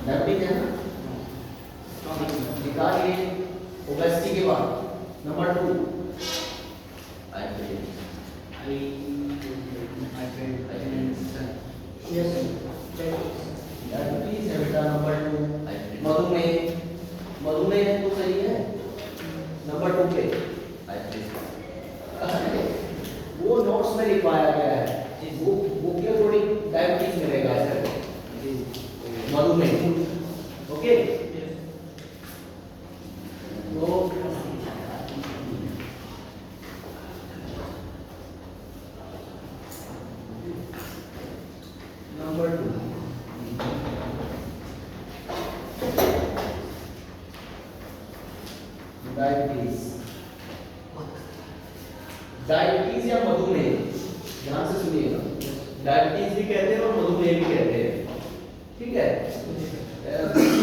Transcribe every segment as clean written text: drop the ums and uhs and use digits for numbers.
Diabetes है ना, निकालिए। ओबेसिटी के बाद नंबर 2 डायबिटीज है बेटा नंबर 2। मधुमेह, मधुमेह है तो सही है नंबर 2 पे। वो नोट्स में लिखवाया गया है, वो बुक के अकॉर्डिंग डायबिटीज मिलेगा सर, मधुमेह। ओके तो नंबर 2 डायबिटीज। डायबिटीज या मधुमेह, ध्यान से सुनिएगा, डायबिटीज भी कहते हैं और मधुमेह भी कहते हैं, ठीक है।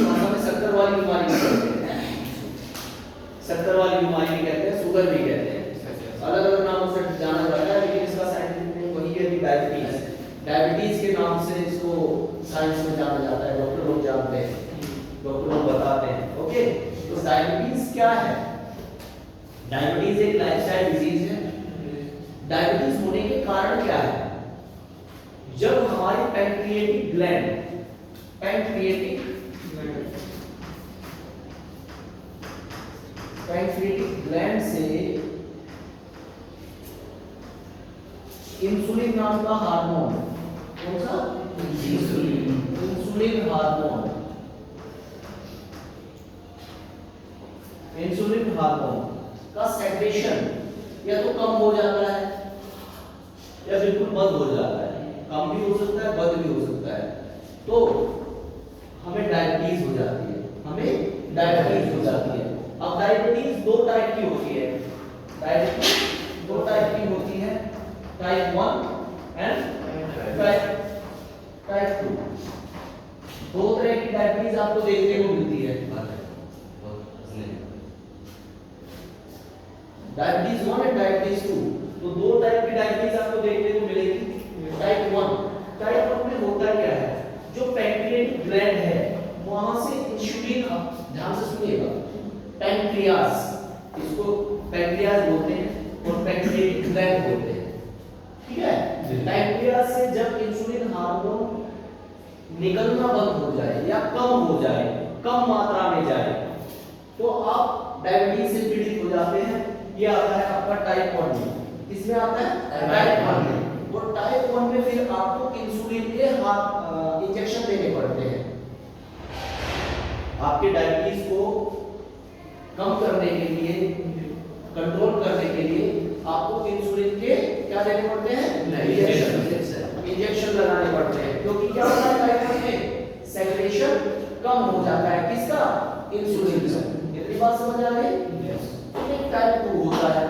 भाषा में शक्कर वाली बीमारी भी कहते हैं, शक्कर वाली बीमारी भी कहते हैं, शुगर भी कहते हैं, अलग अलग नामों से जाना जाता है, लेकिन इसका साइंटिफिक नेम वही है कि डायबिटीज। डायबिटीज के नाम से इसको साइंस में जाना जाता है, डॉक्टर लोग जानते हैं, डॉक्टर लोग बताते हैं। ओके तो डायबिटीज क्या है? डायबिटीज एक लाइफस्टाइल डिजीज है। डायबिटीज होने के कारण क्या है? जब हमारी पैंक्रिएटिक ग्लैंड से इंसुलिन नाम का हार्मोन, कौन सा? इंसुलिन हार्मोन का सेक्रेशन या तो कम हो जाता है या बिल्कुल बंद हो जाता है। कम भी हो सकता है, बंद भी हो सकता है, तो हमें डायबिटीज हो जाती है, अब डायबिटीज दो टाइप की होती है, टाइप 1 एंड टाइप 2। दो तरह की डायबिटीज आपको देखने को मिलती है, डायबिटीज 1 एंड डायबिटीज 2। तो दो टाइप की डायबिटीज आपको देखने को मिलेगी। टाइप 1 में होता क्या है? जो पैंक्रिएटिक ग्लैंड है वहां से इंसुलिन, ध्यान से सुनिएगा, पैंक्रियास, इसको पैंक्रियास बोलते हैं और पैंक्रिएटिक ग्लैंड बोलते हैं, ठीक है। पैंक्रियास से जब इंसुलिन हार्मोन निकलना बंद हो जाए या कम हो जाए, कम मात्रा में जाए, तो आप डायबिटीज से पीड़ित हो जाते हैं। ये आता है आपका टाइप 1 में। किसमें आता है? टाइप 1 में। और टाइप 1 में फिर आपको इंसुलिन के इंजेक्शन देने पड़ते हैं। आपके डायबिटीज को कम करने के लिए, कंट्रोल करने के लिए आपको इंसुलिन के क्या देने पड़ते हैं? इंजेक्शन लगाने पड़ते हैं, क्योंकि क्या होता है टाइप 1 में? सेक्रेशन कम हो जाता है, किसका? इंसुलिन का। इतनी बात समझ आ गई? टाइप 2 होता है।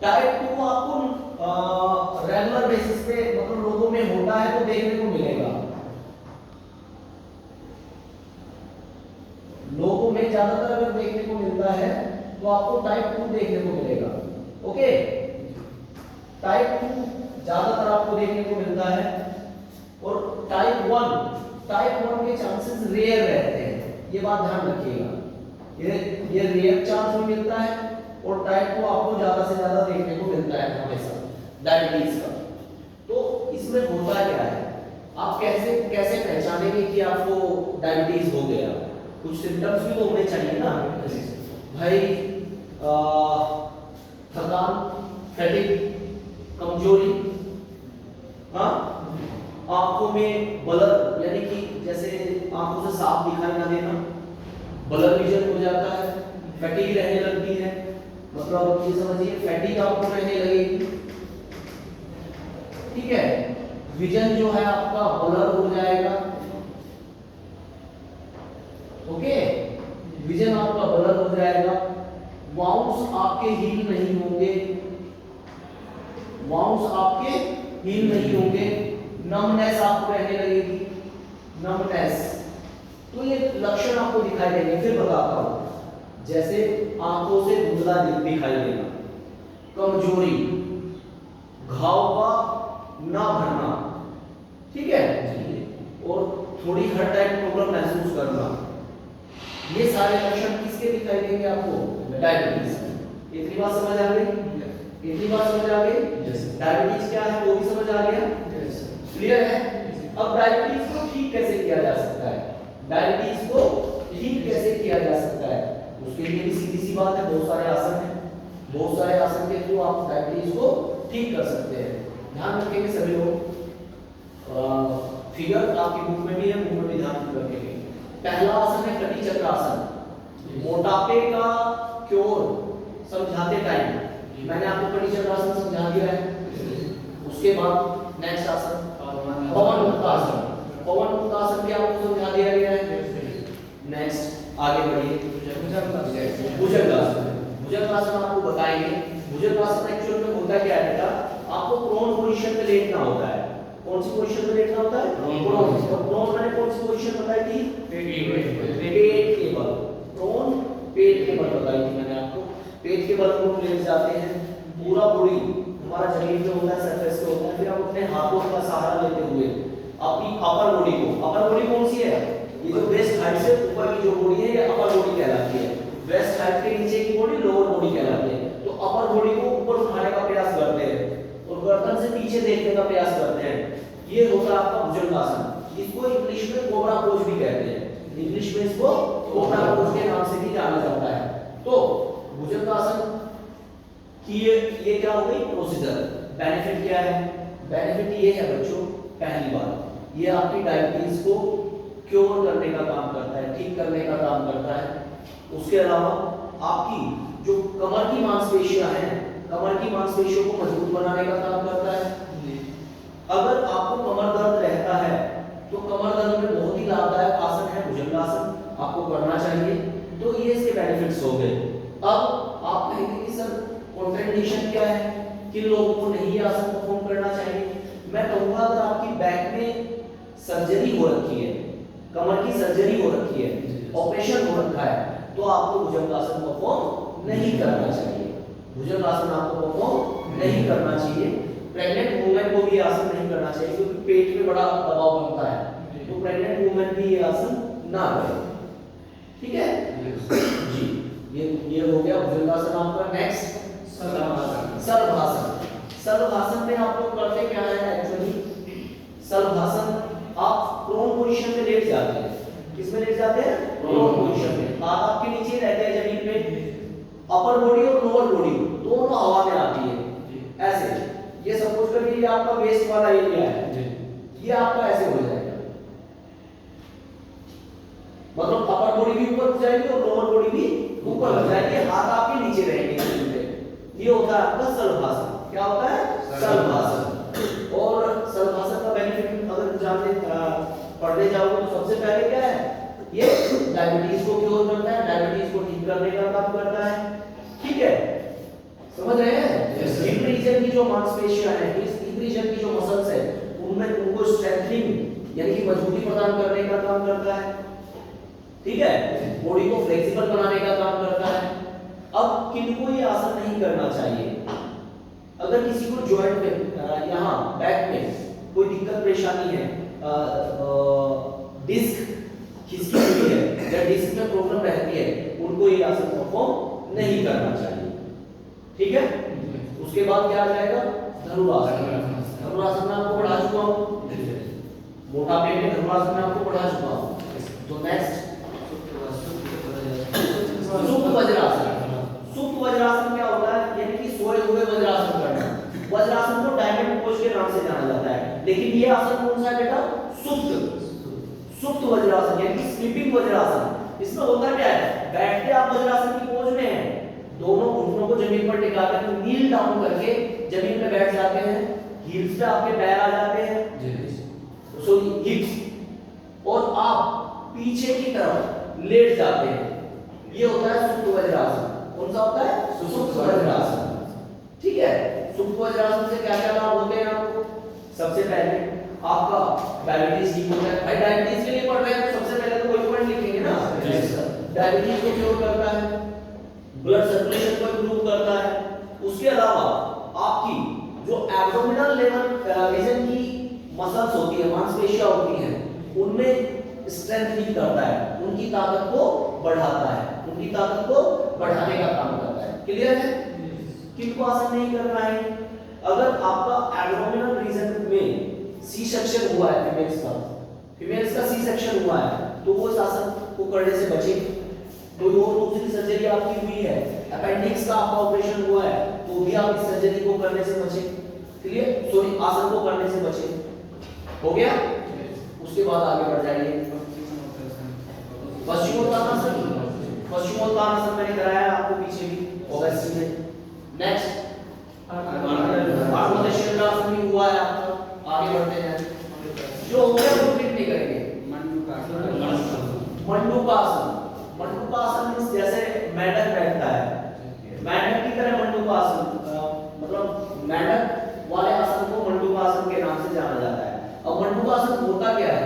टाइप 2 आपको रेगुलर बेसिस पे मतलब लोगों में होता है तो देखने को मिलेगा, लोगों में ज्यादातर अगर देखने को मिलता है तो आपको टाइप 2 देखने को मिलेगा। ओके टाइप 2 ज्यादातर आपको देखने को मिलता है। और टाइप 1 के चांसेस रेयर रहते हैं, ये बात ध्यान रखिएगा, ये रेयर चांस भी मिलता है। और टाइप 2 आपको ज्यादा से ज्यादा देखने को मिलता है हमेशा डायबिटीज का। तो इसमें होता क्या है, आप कैसे पहचानेंगे कि आपको डायबिटीज हो गया? कुछ सिम्टम्स भी तो होने चाहिए ना भाई, थकान, फैटिग, कमजोरी, हाँ, आंखों में ब्लर, यानी कि जैसे आंखों से साफ दिखाई ना देना, ब्लर विजन हो जाता है, फैटिग रहने लगती है, मतलब ये समझिए फैटिग आपको रहने लगेगी, ठीक है। विजन जो है आपका ब्लर हो जाएगा, ओके, विजन आपका ब्लर हो जाएगा। वाउंड्स आपके हील नहीं होंगे, नमनेस आपको रहने लगेगी, नमनेस। तो ये लक्षण आपको दिखाई देंगे। फिर बताता हूं, जैसे आंखों से धुंधला दिखाई देना, कमजोरी, घाव का ना भरना, ठीक है, और थोड़ी हर टाइप प्रॉब्लम महसूस करना, ये सारे लक्षण किसके दिखाई देंगे आपको? डायबिटीज के। इतनी बात समझ आ गई? इतनी बात समझ आ गई? डायबिटीज क्या है वो भी समझ आ गया? क्लियर है? अब डायबिटीज को ठीक कैसे किया जा सकता है? डायबिटीज को ठीक कैसे किया जा सकता है? उसके लिए भी सीधी सी बात है, बहुत सारे आसन हैं, बहुत सारे आसन के थ्रू आप डायबिटीज को ठीक कर सकते हैं। ध्यान रखेंगे सभी लोग, फिगर आपकी बुक में भी है, बुक में भी ध्यान रखेंगे। पहला आसन है कटी चक्र आसन। मोटापे का क्योर समझाते टाइम मैंने आपको कटी चक्र आसन समझा दिया है। उसके बाद नेक्स्ट आसन पवन मुक्तासन। पवन मुक्तासन भी आपको समझा दिया गया है। नेक्स्ट आगे बढ़िए, भुजंगासन। भुजंगासन आपको बताएंगे। भुजंगासन एक्चुअल में होता क्या है बेटा? आपको प्रोन पोजीशन में लेटना होता है। कौन सी पोजीशन में लेटना होता है? प्रोन। और प्रोन मैंने कौन सी पोजीशन बताई थी? पेट के बल। प्रोन पेट के बल बताई थी मैंने आपको। पेट के बल पर लेट जाते हैं, पूरा बॉडी हमारा जमीन पे होता है, सरफेस पे होता है। फिर हम अपने हाथों का सहारा लेते हुए अपनी अपर बॉडी को, अपर बॉडी कौन सी है? ये जो वेस्ट हाइट से ऊपर की जो बॉडी है ये अपर बॉडी कहलाती है। वेस्ट हाइट के नीचे की बॉडी लोअर बॉडी कहलाती है। तो अपर बॉडी को ऊपर उठाने का प्रयास करते हैं और गर्दन से पीछे देखने का प्रयास करते हैं। ये होता है आपका भुजंगासन। इसको इंग्लिश में कोबरा पोज भी कहते हैं। इंग्लिश में इसको कोबरा पोज के नाम से भी जाना जाता है। तो भुजंगासन कि ये क्या हो गई प्रोसीजर। बेनिफिट क्या है? बेनिफिट ये है बच्चों, पहली बात ये आपकी डायबिटीज को क्योर करने का काम करता है, ठीक करने का काम करता है। उसके अलावा आपकी जो कमर की मांसपेशियां हैं, कमर की मांसपेशियों को मजबूत बनाने का काम करता है। अगर आपको कमर दर्द रहता है तो कमर दर्द में बहुत ही लाभदायक आसन है भुजंगासन, आपको करना चाहिए। तो ये इसके बेनिफिट्स हो गए। अब आप कहेंगे कि सर कॉन्ट्राइंडिकेशन क्या है, किन लोगों को नहीं ये आसन परफॉर्म करना चाहिए? मैं कहूंगा अगर आपकी बैक में सर्जरी हो रखी है, कमर की सर्जरी हो रखी है, ऑपरेशन हो रखा है, तो आपको भुजंगासन परफॉर्म नहीं करना चाहिए। भुजंगासन आपको परफॉर्म नहीं करना चाहिए। प्रेग्नेंट वुमेन को भी ये आसन नहीं करना चाहिए क्योंकि पेट में बड़ा दबाव बनता है, तो प्रेग्नेंट वुमेन भी ये आसन ना करें। ठीक है जी, ये हो गया भुजंगासन आपका। नेक्स्ट सर्वासन। सर्वासन में आप लोग करते क्या है एक्चुअली? सर्वासन आप प्रोन पोजीशन में लेट जाते हैं। किसमें लेट जाते हैं? प्रोन पोजीशन में। हाथ आपके नीचे रहते हैं जमीन पे। अपर बॉडी और लोअर बॉडी दोनों हवा में आती है ऐसे। ये सपोज करिए ये आपका वेस्ट वाला एरिया है, ये आपका ऐसे हो जाएगा, मतलब अपर बॉडी भी ऊपर जाएगी और लोअर बॉडी भी ऊपर हो जाएगी, हाथ आपके नीचे रहेंगे। ये होता है आपका सर्वासन। क्या होता है? सर्वासन। और सर्वासन का बेनिफिट अगर जानते पढ़ने जाओगे तो सबसे पहले क्या है? ये डायबिटीज को क्योर करता है, डायबिटीज को ठीक करने का काम करता है। ठीक है, समझ रहे हैं? हिप रीजन की जो मांसपेशियां हैं, इस हिप रीजन की जो मसल्स है, उनमें उनको स्ट्रेंथनिंग यानी कि मजबूती प्रदान करने का काम करता है। ठीक है, बॉडी को फ्लेक्सिबल बनाने का काम करता है। अब किनको ये आसन नहीं करना चाहिए? अगर किसी को जॉइंट में यहाँ बैक में कोई दिक्कत परेशानी है, डिस्क खिसकी हुई है या डिस्क में प्रॉब्लम रहती है, उनको ये आसन परफॉर्म नहीं करना चाहिए। ठीक है, उसके बाद क्या आ जाएगा? धनुरासन। धनुरासन में आपको पढ़ा चुका हूँ, मोटापे में धनुरासन में आपको पढ़ा चुका हूँ। तो नेक्स्ट सुप्त वज्रासन। सुप्त वज्रासन क्या होता है? यानी कि सोए हुए वज्रासन करना। वज्रासन को डायमंड पोज के नाम से जाना जाता है, लेकिन ये आसन कौन सा है बेटा? सुप्त। सुप्त वज्रासन यानी कि स्लीपिंग वज्रासन। इसमें होता क्या है? बैठते आप वज्रासन की पोज में हैं, दोनों घुटनों को जमीन पर टिका कर नील डाउन करके जमीन पे बैठ जाते हैं, हील्स पे आपके पैर आ जाते हैं, सो हिप्स, और आप पीछे की तरफ लेट जाते हैं। ये होता है सुप्त वज्रासन। कौन सा होता है? सुप्त वज्रासन। ठीक है, सुप्त वज्रासन से क्या क्या लाभ होते हैं आपको? सबसे पहले आपका डायबिटीज ठीक होता है। भाई डायबिटीज के लिए पढ़ रहे हैं तो सबसे पहले तो कोई पॉइंट लिखेंगे ना। डायबिटीज को क्योर करता है, ब्लड सर्कुलेशन को इंप्रूव करता है। उसके अलावा आपकी जो एब्डोमिनल लेवल रीजन की मसल्स होती है, मांसपेशियां होती हैं, उनमें स्ट्रेंथनिंग करता है, उनकी ताकत को बढ़ाता है, उनकी ताकत को बढ़ाने का काम करता है। क्लियर है? किनको आसन नहीं करना है? अगर आपका एब्डोमिनल रीजन में सी सेक्शन हुआ है, फीमेल्स का सी सेक्शन हुआ है, तो वो इस आसन को करने से बचे। कोई और दूसरी सर्जरी आपकी हुई है, अपेंडिक्स का आपका ऑपरेशन हुआ है, तो भी आप इस सर्जरी को करने से बचे। क्लियर? सॉरी, आसन को करने से बचे। हो गया? उसके बाद आगे बढ़ जाइए। पश्चिमोत्तानासन, पश्चिमोत्तानासन मैंने कराया आपको पीछे भी ओबेसिटी में। नेक्स्ट आत्मदर्शनासन भी हुआ है आपका। आगे बढ़ते हैं। जो हो गया वो रिपीट नहीं करेंगे। मंडूकासन, मंडूकासन मींस जैसे मेंढक बैठता है, मेंढक की तरह मंडूकासन, मतलब मेंढक वाले आसन को मंडूकासन के नाम से जाना जाता है। अब मंडूकासन होता क्या है?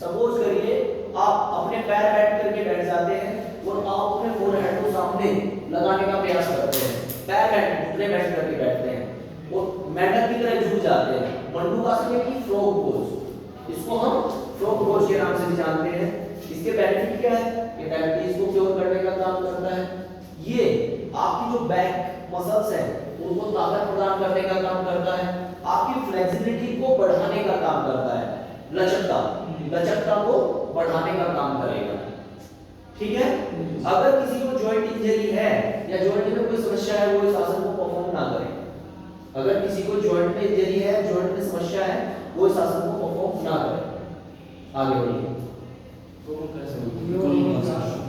सपोज करिए आप अपने पैर बैठ करके बैठ जाते हैं और आप अपने फोरहेड को सामने लगाने का प्रयास करते हैं, पैर बैठ घुटने बैठ करके बैठते हैं और मेंढक की तरह झुक जाते हैं। मंडूकासन यानी कि फ्रॉग पोज, इसको हम फ्रॉग पोज के नाम से भी जानते हैं। इसके बेनिफिट क्या है? ये डायबिटीज को क्योर करने का काम करता है, ये आपकी जो बैक मसल्स है उनको ताकत प्रदान करने का काम करता है, आपकी फ्लेक्सिबिलिटी को बढ़ाने का काम करता है, लचकता को बढ़ाने का काम करेगा। ठीक है? अगर किसी को जॉइंट इंजरी है या जॉइंट में कोई समस्या है, वो इस आसन को परफॉर्म ना करे। अगर किसी को जॉइंट में इंजरी है, जॉइंट में समस्या है, वो इस आसन को परफॉर्म ना करे। आगे बढ़िए।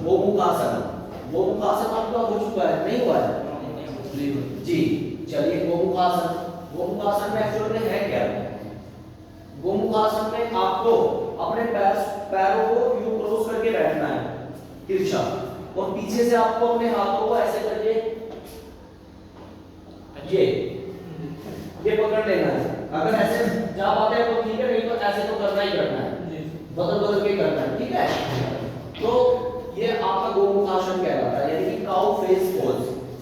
गोमुखासन, गोमुखासन आपका हो चुका है, नहीं हुआ है? जी, चलिए गोमुखासन। गोमुखासन में एक्चुअल में है क्या? गोमुखासन में आपको अपने पैरों को यूं क्रॉस करके बैठना है तिरछा, और पीछे से आपको अपने हाथों को ऐसे करके ये पकड़ लेना है। अगर ऐसे जा पाते हैं तो ठीक है, नहीं तो ऐसे तो करना ही करना है, बदल बदल के करना है। ठीक है? तो ये आपका गोमुखासन कहलाता है, यानी कि काउ फेस पोज।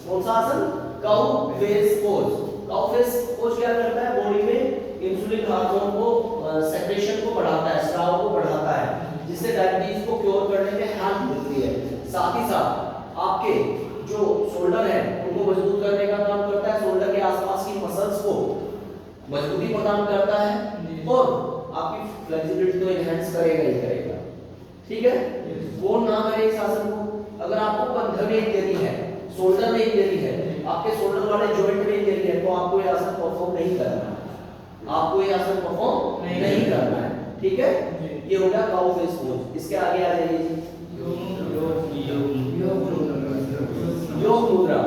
कौन सा आसन? Cow face pose. Cow face pose क्या करता है? बॉडी में इंसुलिन हार्मोन को सेक्रेशन को बढ़ाता है, स्राव को बढ़ाता है, जिससे डायबिटीज को क्योर करने में हेल्प मिलती है। साथ ही साथ आपके जो शोल्डर है उनको मजबूत करने का काम करता है, शोल्डर के आसपास की मसल्स को मजबूती प्रदान करता है और आपकी फ्लेक्सिबिलिटी तो एनहांस करेगा ही करेगा। ठीक है? वो ना करे इस आसन को। अगर आपको कंधे में इंजरी है, शोल्डर में इंजरी है, आपके शोल्डर वाले जॉइंट में इंजरी है, तो आपको ये आसन परफॉर्म नहीं करना है, आपको ये आसन परफॉर्म नहीं करना है। ठीक है? ये हो गया काउ फेस पोज। इसके आगे आ जाइए जी। योग मुद्रा।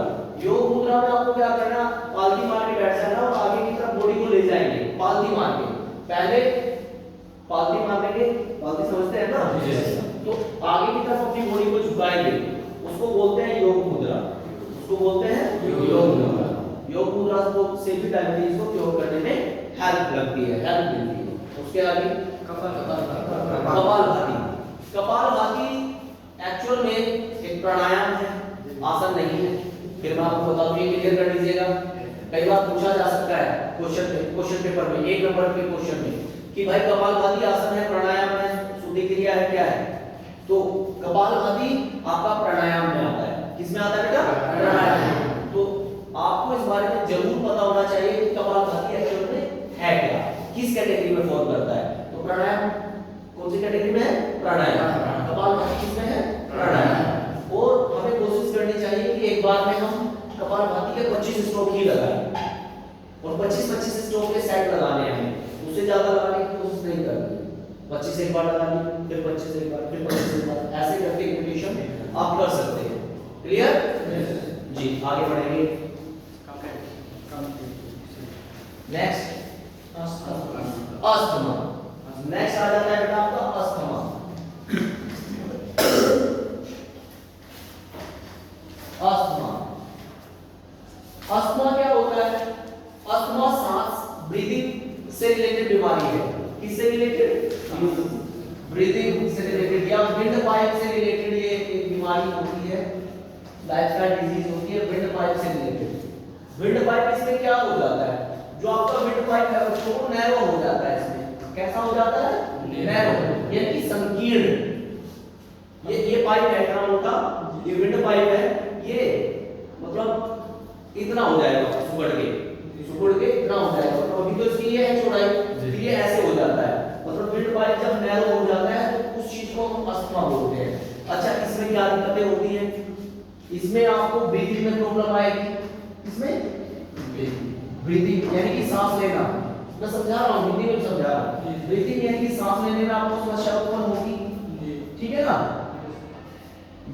योग मुद्रा में आपको क्या करना? पालथी मार के बैठ जाना और आगे की तरफ बॉडी को ले जाएंगे पालथी मार के। पहले पालथी मारेंगे, पालथी समझते हैं ना? तो आगे की तरफ अपनी बॉडी को झुकाएंगे, उसको बोलते हैं योग मुद्रा, उसको बोलते हैं योग मुद्रा। योग मुद्रा से भी डायबिटीज को क्योर करने में हेल्प लगती है, हेल्प मिलती है। उसके आगे कपालभाति। कपालभाति एक्चुअल में एक प्राणायाम है, आसन नहीं है। फिर मैं आपको बता दूं, ये क्लियर कर लीजिएगा। कई बार पूछा जा सकता है क्वेश्चन पेपर में, 1 नंबर के क्वेश्चन में, कि भाई कपालभाति आसन है, प्राणायाम है, शुद्धि क्रिया है, क्या है? तो कपालभाति आपका प्राणायाम में आता है। किसमें आता है बेटा? प्राणायाम में। तो आपको इस बारे में जरूर पता होना चाहिए कि कपालभाति एक्चुअल में है क्या, किस कैटेगरी में फॉल करता है। तो प्राणायाम कौन सी कैटेगरी में है? प्राणायाम। कपालभाति किसमें है? प्राणायाम। और हमें कोशिश करनी चाहिए कि एक बार में हम कपालभाति के 25 स्ट्रोक ही लगाएं, और 25-25 स्ट्रोक के सेट लगाने हैं, उससे ज्यादा लगाने की कोशिश नहीं करनी। 25 एक बार लगानी, फिर 25 एक बार, फिर 25 एक बार, ऐसे करके रिपीटेशन आप कर सकते हैं। क्लियर? जी, आगे बढ़ेंगे। Next asthma. नेक्स्ट आ जाता है बेटा आपका अस्थमा। अस्थमा, अस्थमा क्या होता है? अस्थमा सांस ब्रीदिंग से रिलेटेड बीमारी है। किससे रिलेटेड? ब्रीदिंग से रिलेटेड या विंड पाइप से रिलेटेड ये एक बीमारी होती है, लाइफस्टाइल डिजीज होती है विंड पाइप से रिलेटेड। विंड पाइप इसमें क्या हो जाता है? जो आपका विंड पाइप है वो नैरो हो जाता है। इसमें कैसा हो जाता है? नैरो। यानी कि संकीर्ण। ये पाइप है इतना मोटा, ये विंड पाइप है, ये मतलब इतना हो जाएगा सुगड़ के इतना हो जाएगा। मतलब अभी तो इसकी ये है चौड़ाई, फिर ये ऐसे हो जाता है। मतलब विंड पाइप जब नैरो हो जाता है तो उस चीज को हम अस्थमा बोलते हैं। अच्छा, इसमें क्या दिक्कतें होती हैं? इसमें आपको ब्रीथिंग में प्रॉब्लम आएगी। इसमें ब्रीथिंग यानी कि सांस लेना, मैं समझा रहा हूँ, हिंदी में समझा रहा हूँ। ब्रीथिंग यानी कि सांस लेने में आपको समस्या उत्पन्न होगी, ठीक है ना।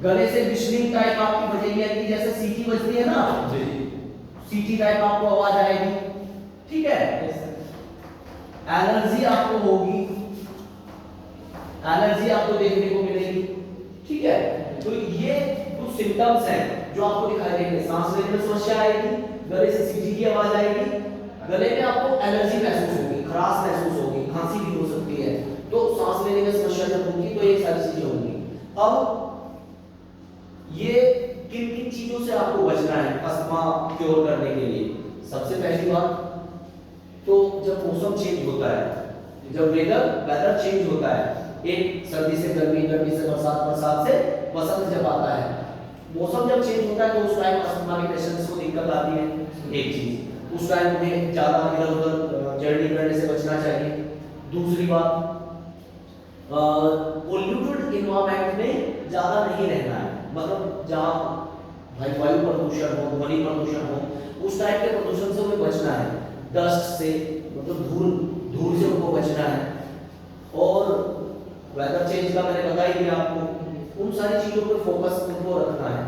गले से विशनिंग टाइप आपकी बजेगी, यानी कि जैसे सीटी बजती है ना, सीटी टाइप आपको आवाज आएगी, ठीक है। एलर्जी आपको होगी, एलर्जी आपको देखने को मिलेगी, ठीक है। तो ये कुछ सिम्टम्स हैं जो आपको दिखाई देंगे। सांस लेने में समस्या आएगी, गले से सीटी की आवाज आएगी, गले में आपको एलर्जी महसूस होगी, खराश महसूस होगी, खांसी भी हो सकती है। तो सांस लेने में समस्या जब होगी तो ये सारी चीजें होंगी। अब ये किन किन चीजों से आपको बचना है अस्थमा क्योर करने के लिए? सबसे पहली बात तो जब मौसम चेंज होता है, जब वेदर चेंज होता है, एक सर्दी से गर्मी, गर्मी से बरसात, बरसात से बसंत जब आता है, मौसम जब चेंज होता है तो उस टाइम अस्थमा के पेशेंट्स को दिक्कत आती है। एक चीज, उस टाइम उन्हें ज्यादा इधर-उधर जर्नी करने से बचना चाहिए। दूसरी बात, पोल्यूटेड एनवायरनमेंट में ज्यादा नहीं रहना है, मतलब जहाँ वायु प्रदूषण हो, ध्वनि प्रदूषण हो, उस टाइप के प्रदूषण से उन्हें बचना है। डस्ट से, मतलब धूल से उनको बचना है। और वेदर चेंज का मैंने बता ही दिया आपको, उन सारी चीजों पे फोकस उनको रखना है।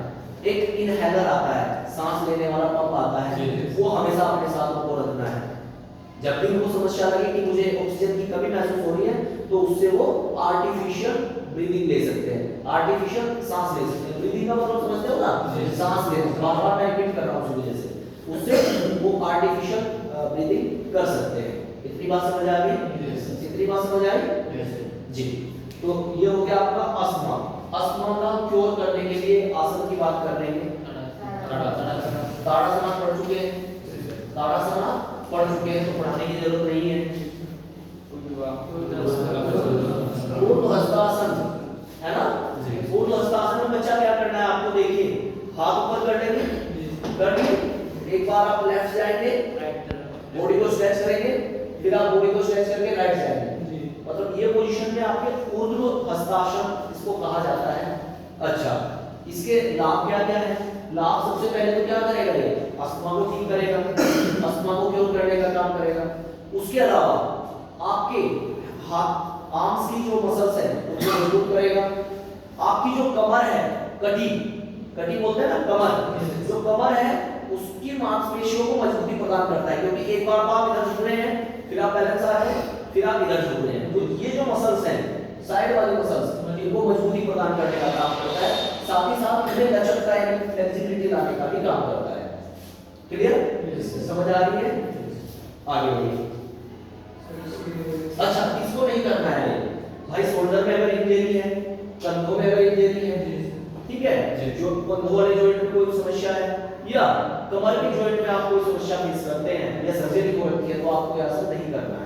एक इनहेलर आता है, सांस लेने वाला पंप आता है, वो हमेशा अपने साथ उनको रखना है। जब भी उनको समस्या लगे कि मुझे ऑक्सीजन की कमी महसूस हो रही है, तो उससे वो आर्टिफिशियल ब्रीदिंग ले सकते हैं, आर्टिफिशियल सांस ले सकते हैं। ब्रीदिंग का मतलब समझते हो ना, सांस लेना, बार-बार मैं रिपीट कर रहा हूं सुबह जैसे, उससे वो आर्टिफिशियल ब्रीदिंग कर सकते हैं। इतनी बात समझ आ गई? इतनी बात समझ आई जी। तो ये हो गया आपका अस्थमा। अस्थमा का क्योर करने के लिए आसन की बात कर रहे हैं। ताड़ासना पढ़ चुके हैं, ताड़ासना पढ़ चुके हैं, तो पढ़ाने की जरूरत नहीं है। ऊर्ध्व हस्तासन है ना, ऊर्ध्व हस्तासन में बच्चा क्या करना है आपको? देखिए, हाथ ऊपर कर लेंगे, कर लिए, एक बार आप लेफ्ट जाएंगे, बॉडी को स्ट्रेच करेंगे, फिर आप बॉडी को स्ट्रेच करके राइट जाएंगे। मतलब ये पोजीशन में आपके ऊर्ध्व हस्तासन इसको कहा जाता है। अच्छा, इसके लाभ क्या क्या है? लाभ सबसे पहले तो क्या करेगा? ये अस्थमा को ठीक करेगा, अस्थमा को क्योर करने का काम करेगा। उसके अलावा आपके हाथ, आर्म्स की जो मसल्स है उनको मजबूत करेगा। आपकी जो कमर है, कटी बोलते हैं ना, कमर, जो कमर है उसकी मांसपेशियों को मजबूती प्रदान करता है, क्योंकि एक बार आप इधर झुक रहे हैं, फिर आप बैलेंस आ रहे हैं, फिर आप इधर झुक रहे हैं, तो ये जो मसल्स हैं, साइड वाले मसल्स, इनको मजबूती प्रदान करने का काम करता है। साथ ही साथ इन्हें लचकता है, फ्लेक्सिबिलिटी लाने का भी काम करता है। क्लियर? समझ आ रही है? आगे बढ़िए। अच्छा, इसको नहीं करना है भाई। शोल्डर में अगर इंजरी है, कंधों में अगर इंजरी है, ठीक है, जो कंधों वाले जॉइंट में कोई समस्या है, या कमर के जॉइंट में आप कोई समस्या फेस करते हैं, या सर्जरी हो रखी है, तो आपको यह आसन नहीं करना है,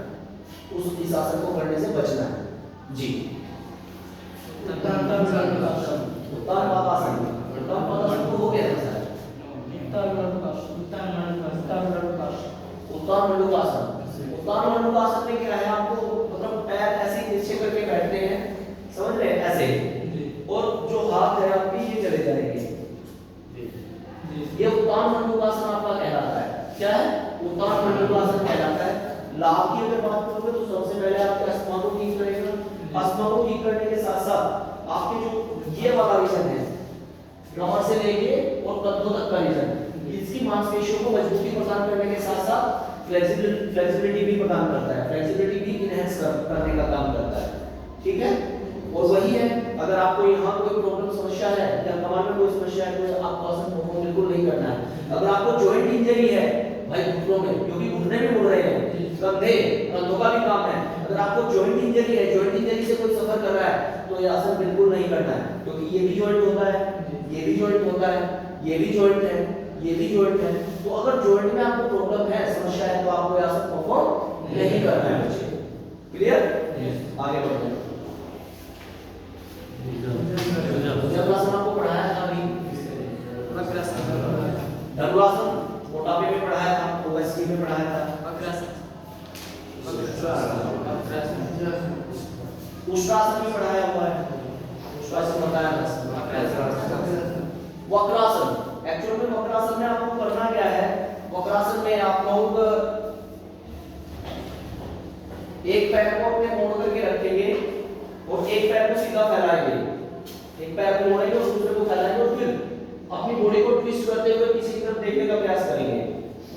इस आसन को करने से बचना है जी। उत्तान पादासन हो गया सर। उत्तान मंडूकासन में क्या है? आपको मतलब पैर ऐसे नीचे करके बैठते हैं, समझ रहे हैं, ऐसे, और जो हाथ है आपके ये चले जाएंगे। ये उत्तान मंडूकासन आपका कहलाता है। क्या है? उत्तान मंडूकासन कहलाता है। लाभ की अगर बात करोगे तो सबसे पहले आपके अस्थमा को ठीक करेगा। अस्थमा को ठीक करने के साथ साथ आपके जो ये वाला रीजन है, कमर से लेके और कंधों तक का रीजन, इसकी मांसपेशियों को मजबूती प्रदान करने के साथ साथ फ्लेक्सिबिलिटी भी प्रदान करता है, फ्लेक्सिबिलिटी भी इनहैंस करने का काम करता है, ठीक है। और वही है, अगर आपको यहाँ कोई प्रॉब्लम समस्या है या कमर में कोई समस्या है तो आपको आसन परफॉर्म बिल्कुल नहीं करना है। अगर आपको जॉइंट इंजरी है भाई घुटनों में, क्योंकि घुटने भी मुड़ रहे हैं, कंधों का भी काम है, अगर आपको जॉइंट इंजरी है, जॉइंट इंजरी से कोई सफर कर रहा है, तो ये आसन बिल्कुल नहीं करना है, क्योंकि ये भी जॉइंट होता है, ये भी जॉइंट होता है, ये भी जॉइंट है, ये भी जॉइंट है। तो अगर जॉइंट में आपको प्रॉब्लम है, समस्या है, तो आपको ये आसन परफॉर्म नहीं करना है बच्चे। क्लियर? आगे बढ़ते हैं। वक्रासन। एक्चुअल में वक्रासन में आपको करना क्या है, वक्रासन में आप लोग एक पैर को अपने मोड़ करके रखेंगे और एक पैर को सीधा फैलाएंगे, एक पैर को मोड़ेंगे और दूसरे को फैलाएंगे और फिर अपनी बॉडी को ट्विस्ट करते हुए किसी की तरफ देखने का प्रयास करेंगे,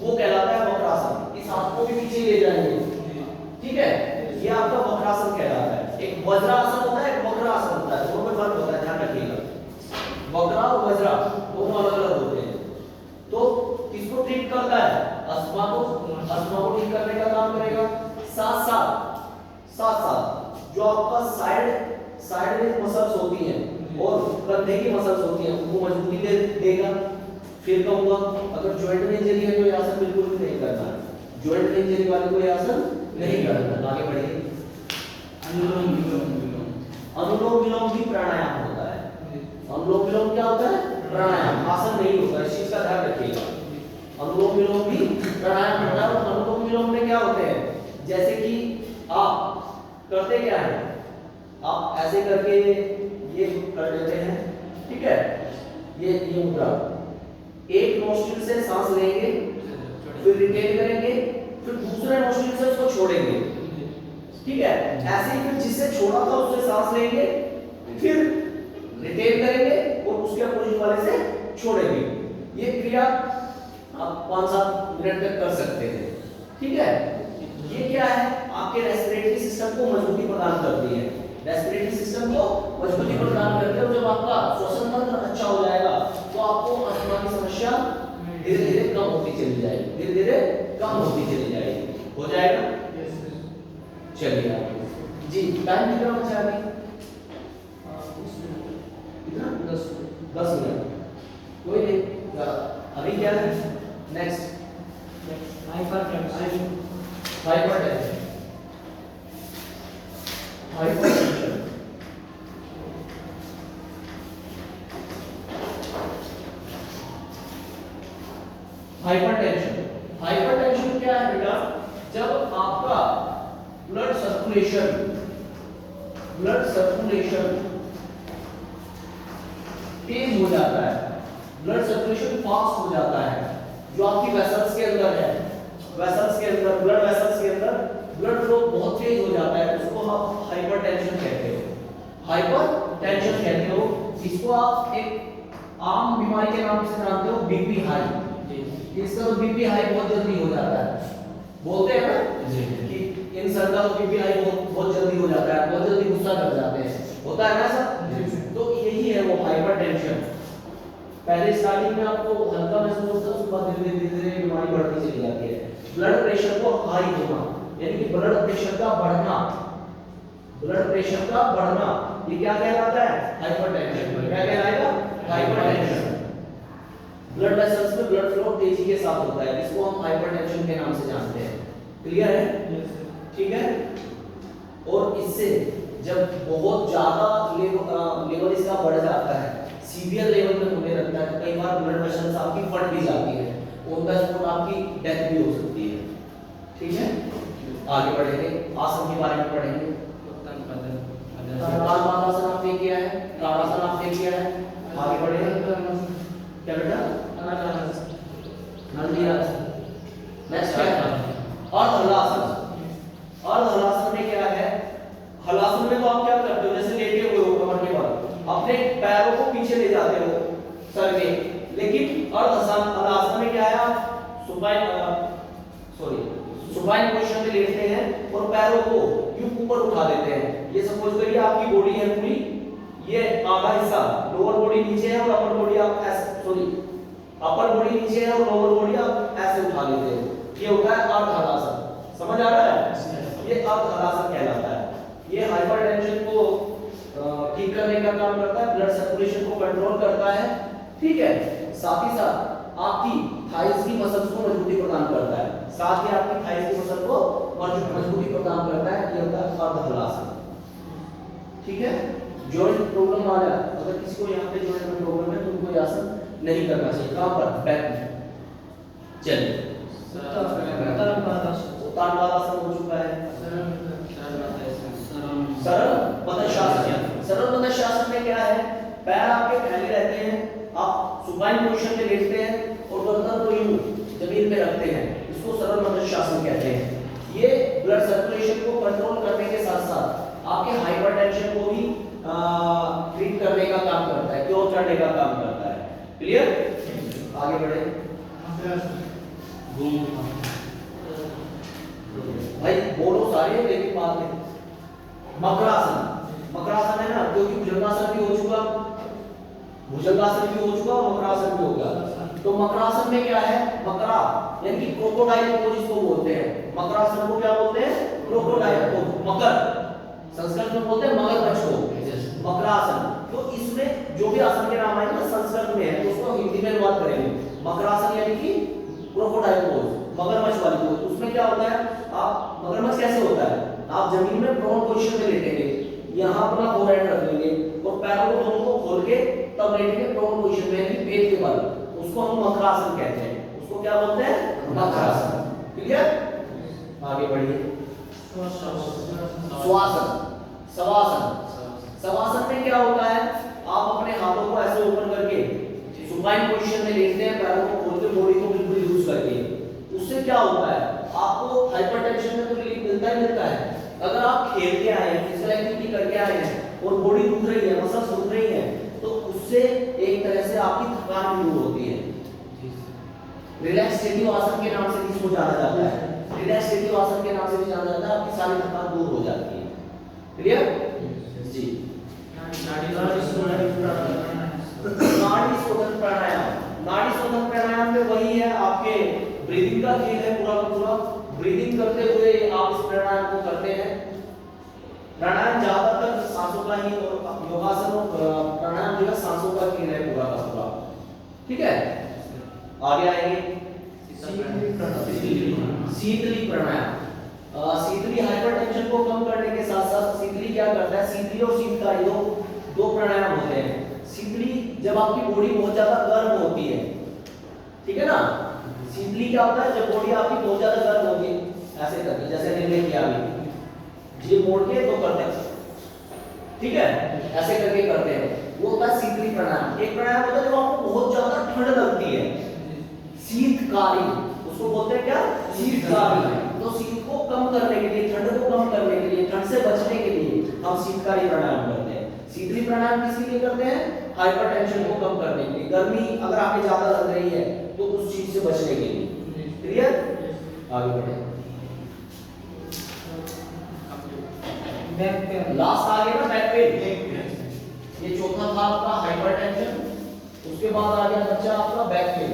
वो कहलाता है वक्रासन। इस हाथ को भी पीछे ले जाएंगे, ठीक है, ये आपका वक्रासन कहलाता है। एक वज्रासन होता है, एक वक्रासन होता है, दोनों में फर्क होता है, ध्यान रखिएगा। वक्रा और वज्रा दोनों अलग अलग होते हैं। तो किसको ट्रीट करता है, अस्थमा को ठीक करने का काम करेगा। साथ साथ जो आपका साइड में मसल्स होती हैं और कंधे की मसल्स होती हैं उनको मजबूती देगा। फिर कहूंगा अगर जॉइंट में इंजरी है तो ये आसन बिल्कुल भी नहीं करना है, जॉइंट में इंजरी वाले को ये आसन नहीं करना। आगे बढ़िए। अनुलोम विलोम भी प्राणायाम होता है। अनुलोम विलोम क्या होता है, प्राणायाम, आसन नहीं होता है, इस चीज का ध्यान रखिएगा। अनुलोम विलोम भी प्राणायाम होता है। और अनुलोम विलोम में क्या होते हैं, जैसे कि आप करते क्या है, आप ऐसे करके ये कर लेते हैं, ठीक है, ये मुद्रा, एक नोस्ट्रिल से सांस लेंगे, फिर रिटेन करेंगे, फिर दूसरे नोस्ट्रिल से उसको छोड़ेंगे, ठीक है। ऐसे ही फिर जिससे छोड़ा था उससे सांस लेंगे, फिर रिटेन करेंगे और उसके अपोजिट वाले से छोड़ेंगे। ये क्रिया आप 5-7 मिनट तक कर सकते हैं, ठीक है। ये क्या है, आपके रेस्पिरेटरी सिस्टम को मजबूती प्रदान करती है, रेस्पिरेटरी सिस्टम को मजबूती प्रदान करती है। और जब आपका श्वसन तंत्र अच्छा हो जाएगा तो आपको अस्थमा की समस्या धीरे धीरे कम होती चली जाएगी, धीरे धीरे कम होती चली जाएगी। हो जाएगा, चलिए आगे जी। टाइम कितना बचा है अभी, कितना, 10 मिनट, कोई नहीं। अभी क्या है next, hypertension, hypertension, hypertension, hypertension. Hypertension क्या है बेटा, जब आपका ब्लड सर्कुलेशन तेज हो जाता है, ब्लड सर्कुलेशन फास्ट हो जाता है, जो आपकी वेसल्स के अंदर है, वेसल्स के अंदर, ब्लड वेसल्स के अंदर ब्लड फ्लो बहुत तेज हो जाता है, उसको आप हाइपरटेंशन कहते हो, हाइपरटेंशन कहते हो। इसको आप एक आम बीमारी के नाम से जानते हो, बीपी हाई। इसका तो बीपी हाई बहुत जल्दी हो जाता है, बोलते हैं ना कि इंसान का तो बीपी हाई बहुत जल्दी हो जाता है, बहुत जल्दी गुस्सा कर जाते हैं, होता है ना सर। तो यही है वो हाइपरटेंशन। पहले स्टार्टिंग में आपको हल्का महसूस होता है, उसके बाद धीरे धीरे बीमारी बढ़ती चली जाती है। ब्लड प्रेशर को हाई होना यानी कि ब्लड प्रेशर का बढ़ना, ब्लड प्रेशर का बढ़ना, ये क्या कहलाता है, हाइपरटेंशन। क्या कहलाएगा, हाइपरटेंशन। ब्लड वेसल्स में ब्लड फ्लो तेजी के साथ होता है, इसको हम हाइपरटेंशन के नाम से जानते हैं। क्लियर है, ठीक है। और इससे जब बहुत ज्यादा लेवल इसका बढ़ जाता है, सीवियर लेवल पे होने लगता है, तो कई बार ब्लड वेसल्स आपकी फट भी जाती है, उनका स्पॉट आपकी डेथ भी हो सकती है, ठीक है। आगे बढ़ेंगे, आसन के बारे में पढ़ेंगे। ताड़ासन आपने किया है, ताड़ासन आपने किया है, आगे बढ़ेंगे। क्या बेटा, नंदी आसन। नेक्स्ट क्या है, अर्धहलासन। अर्धहलासन में क्या है, हलासन में तो आप क्या करते हो, जैसे लेटे हुए हो कमर के बल, अपने पैरों को पीछे ले जाते हो सर में, लेकिन अर्धहलासन में क्या है, आप सुपाइन पोजीशन में लेटते हैं और पैरों को यूं ऊपर उठा देते हैं। ये सपोज करिए आपकी बॉडी है पूरी, ये आधा हिस्सा लोअर बॉडी नीचे है और अपर बॉडी आप ऐसे, अपर बॉडी नीचे है और लोअर बॉडी आप ऐसे उठा लेते हैं, ये होता है अर्धहलासन। समझ आ रहा है, ये अर्धहलासन कहलाता है। ये हाइपरटेंशन को ठीक करने का काम करता है, ब्लड सर्कुलेशन को कंट्रोल करता है, ठीक है। साथ ही साथ आपकी थाइस की मसल्स को मजबूती प्रदान करता है, साथ ही आपकी थाइस की मसल को मजबूती प्रदान करता है। ये होता है अर्धहलासन, ठीक है। जॉइंट प्रॉब्लम वाला, अगर किसी को यहाँ पे जॉइंट में प्रॉब्लम है तो उनको ये आसन नहीं करना चाहिए। कहां पर, बैक में। चलिए उत्तानपादासन हो चुका है। सरल मदशासन। सरल मदशासन में क्या है, पैर आपके फैले रहते हैं, आप सुपाइन पोजीशन में लेटते हैं और गर्दन को यूं जमीन पे रखते हैं, इसको सरल मनुष्यासन कहते हैं। ये ब्लड सर्कुलेशन को कंट्रोल करने के साथ साथ आपके हाइपरटेंशन को भी ट्रीट करने का काम करता है, क्योर करने का काम करता है। क्लियर? आगे बढ़े भाई, बोलो सारे लेकिन बात नहीं। मकरासन, मकरासन है ना, क्योंकि भुजंगासन भी हो चुका, भुजंगासन भी हो चुका और मकरासन भी हो गया। तो मकरासन में क्या है, मकरा यानी कि क्रोकोडाइल पोज इसको बोलते हैं। मकरासन को क्या बोलते हैं? Crocodile pose. मकर संस्कृत में बोलते हैं मगरमच्छ को, मकरासन। तो इसमें जो भी आसन के नाम आएंगे ना संस्कृत में है, तो उसको हिंदी में बात करेंगे। मकरासन यानी कि क्रोकोडाइल पोज, मगरमच्छ वाली पोज। उसमें क्या होता है, आप मगरमच्छ कैसे होता है, आप जमीन में प्रोन पोजीशन में लेटेंगे, यहाँ अपना फोरहेड रख लेंगे और पैरों को दोनों को खोल के तब लेटेंगे प्रोन पोजीशन में, यानी पेट के बल। उसको हम मकरासन कहते हैं। उसको क्या बोलते हैं? मकरासन। क्लियर? आगे बढ़िए। श्वासन, शवासन। शवासन में क्या होता है, आप अपने हाथों को ऐसे ऊपर करके सुपाइन पोजीशन में लेटते हैं, पैरों को खोल के बॉडी को बिल्कुल लूज करके। उससे क्या होता है, आपको हाइपरटेंशन में तो रिलीफ मिलता ही मिलता है। अगर आप खेल के आए हैं, फिजिकल एक्टिविटी करके आए हैं और बॉडी दुख रही है, मसल्स दुख रही है, तो उससे एक तरह से आपकी थकान भी दूर होती है। रिलैक्सेटिव आसन के नाम से इसको जाना जाता है, रिलैक्सेटिव आसन के नाम से भी जाना जाता है। आपकी सारी थकान दूर हो जाती है। क्लियर जी? नाड़ी शोधन प्राणायाम, नाड़ी शोधन प्राणायाम में वही है, आपके ब्रीदिंग का खेल है पूरा का पूरा। ब्रीदिंग करते हुए आप इस प्राणायाम को करते हैं। प्राणायाम ज्यादातर सांसों का ही, और योगासन और प्राणायाम जो है सांसों का खेल है पूरा का पूरा। ठीक है, आगे आएंगे शीतली प्राणायाम। शीतली हाइपरटेंशन को कम करने के साथ साथ शीतली क्या करता है, शीतली और शीतकारी दो प्राणायाम होते हैं। शीतली जब आपकी बॉडी बहुत ज्यादा गर्म होती है, ठीक है ना, शीतली क्या होता है, जब बॉडी आपकी बहुत ज्यादा गर्म होगी, ऐसे करके जैसे हमने किया अभी, ये मोड़ के तो करते हैं, ठीक है, ऐसे करके करते हैं, वो होता है शीतली प्राणायाम। एक प्राणायाम होता है जब आपको बहुत ज्यादा ठंड लगती है, शीतकारी, उसको बोलते हैं क्या, शीतकारी। तो शीत को कम करने के लिए, ठंड को कम करने के लिए, ठंड से बचने के लिए हम शीतकारी प्राणायाम करते हैं। शीतली प्राणायाम किसके लिए करते हैं, हाइपरटेंशन को कम करने के लिए, गर्मी अगर आपको ज्यादा लग रही है तो उस चीज से बचने के लिए। क्लियर? आगे बढ़े। लास्ट आ गया ना बैक पेन। ये चौथा था आपका हाइपरटेंशन, उसके बाद आ गया बच्चा आपका बैक पेन।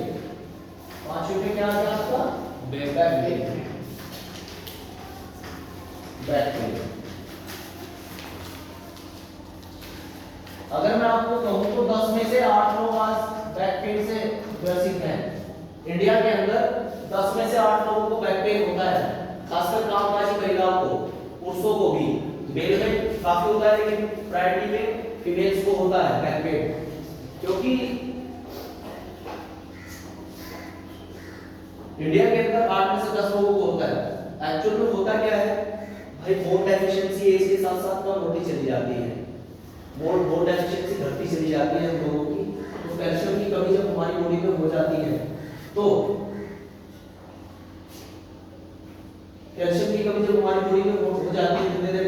पांचवें पे क्या आ गया आपका, बैक पेन। बैक पेन अगर मैं आपको कहूं तो 10 में से 8 लोग आज बैक पेन से ग्रसित हैं। इंडिया के अंदर 10 में से 8 लोगों को बैक पेन होता है, खासकर कामकाजी महिलाओं को, पुरुषों को भी। मेल में काफी होता है लेकिन प्रायोरिटी में फीमेल्स को होता है बैक पेन, क्योंकि इंडिया के अंदर 8 में से 10 लोगों को होता है। एक्चुअल में होता क्या है भाई, बोन डेफिशिएंसी एज के साथ साथ कम होती चली जाती है, बोन डेफिशिएंसी घटती चली जाती है हम लोगों की। तो कैल्शियम की कमी जब हमारी बॉडी में हो जाती है, तो कैल्शियम की कमी जब हमारी बॉडी में हो जाती है, धीरे धीरे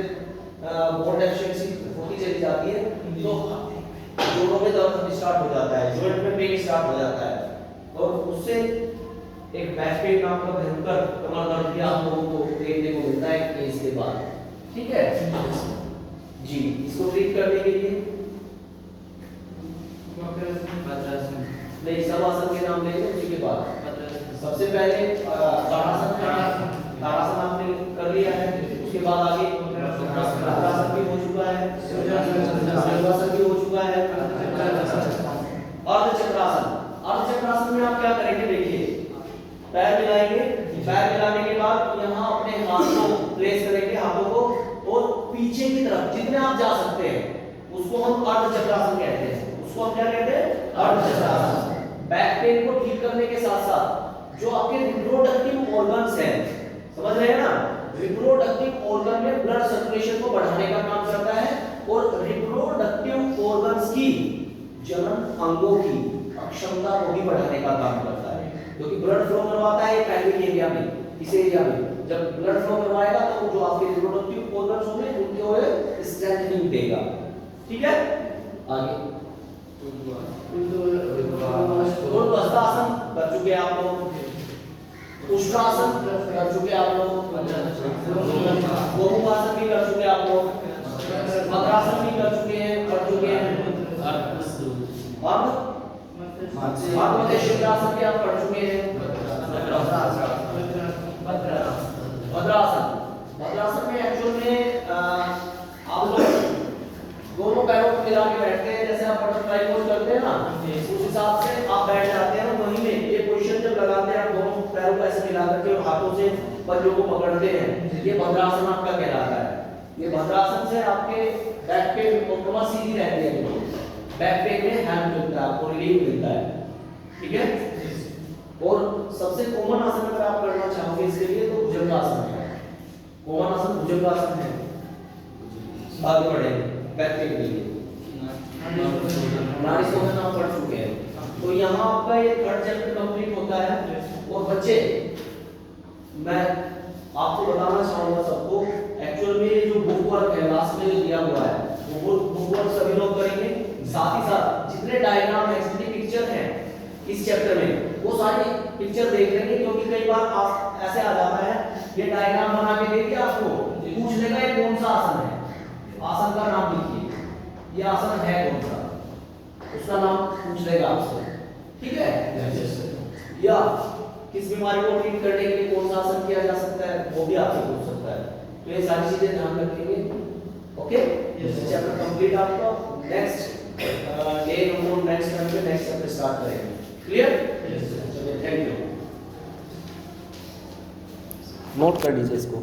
बोन डेफिशिएंसी होती चली जाती है, तो जोड़ों में दर्द स्टार्ट हो जाता है, जॉइंट में पेन स्टार्ट हो जाता है, और उससे एक बैक पेन नाम का भयंकर कमर दर्द भी आप लोगों को देखने को मिलता है इसके बाद। ठीक है जी, इसको ट्रीट करने के लिए नहीं, सब आसन के नाम लेंगे उसी के बाद। सबसे पहले ताड़ासन, ताड़ासन आपने कर लिया है, उसके बाद आगे वज्रासन भी हो चुका है, सिंहासन भी हो चुका है, अर्धचक्रासन। अर्धचक्रासन में आप क्या करेंगे, देखिए पैर मिलाएंगे, पैर मिलाने के बाद यहाँ अपने हाथ को प्लेस करेंगे, हाथों को, और पीछे की तरफ जितने आप जा सकते हैं उसको हम अर्धचक्रासन कहते हैं। उसको हम क्या कहते हैं, अर्धचक्रासन। बैक पेन को ठीक करने के साथ साथ जो आपके रिप्रोडक्टिव ऑर्गन्स हैं, समझ रहे हैं ना, रिप्रोडक्टिव ऑर्गन में ब्लड सर्कुलेशन को बढ़ाने का काम करता है, और रिप्रोडक्टिव ऑर्गन्स की, जनन अंगों की अक्षमता को भी बढ़ाने का काम करता है, क्योंकि ब्लड फ्लो करवाता है पैल्विक एरिया में, इस एरिया में जब ब्लड फ्लो करवाएगा तो जो आपके रिप्रोडक्टिव ऑर्गन्स होंगे उनके स्ट्रेंथनिंग देगा। ठीक है, आगे ऊर्ध्वाधरासन कर चुके आप लोग, उष्ट्रासन कर चुके आप लोग, गोमुखासन भी कर चुके आप लोग, वक्रासन भी कर चुके हैं और शिखरासन भी आप पढ़ चुके हैं। भद्रासन में एक्चुअल में आप लोग दोनों पैरों को मिला के बैठते हैं, जैसे आप बटरफ्लाई पोज करते हैं ना, उस हिसाब से आप बैठ जाते हैं ना, वहीं में ये पोजीशन जब लगाते हैं आप दोनों पैरों को ऐसे मिला करके और हाथों से पंजों को पकड़ते हैं, ये भद्रासन आपका कहलाता है। ये भद्रासन से आपके बैक पेन मुकम्मल सीधी रहती है, बैक पेन में हेल्प मिलता है, आपको रिलीफ मिलता है। ठीक है, और सबसे कॉमन आसन अगर आप करना चाहोगे इसके लिए तो भुजंगासन है, कॉमन आसन भुजंगासन है। आगे बढ़े बैक पेन के लिए नाड़ी सोहन आप पढ़ चुके हैं, तो यहाँ आपका ये थर्ड चैप्टर कंप्लीट होता है। और बच्चे मैं आपको बताना चाहूंगा सबको, एक्चुअल में ये जो बुक वर्क है लास्ट में जो दिया हुआ है वो बुक वर्क सभी लोग करेंगे, साथ ही साथ जितने डायग्राम है जितनी पिक्चर है इस चैप्टर में वो सारी पिक्चर देख लेंगे, क्योंकि कई बार आप ऐसे आ जाता है ये डायग्राम बना के दे दिया आपको, पूछ लेगा ये कौन सा आसन है, आसन का नाम लिखिए, ये आसन है कौन सा, उसका नाम पूछ लेगा आपसे। ठीक है, या किस बीमारी को ट्रीट करने के लिए कौन सा आसन किया जा सकता है वो भी आपसे पूछ सकता है, तो ये सारी चीजें ध्यान रखेंगे। ओके, चैप्टर कंप्लीट आपका, नेक्स्ट डे हम नेक्स्ट टाइम पे नेक्स्ट चैप्टर स्टार्ट करेंगे। क्लियर? Thank you. नोट कर लीजिए इसको।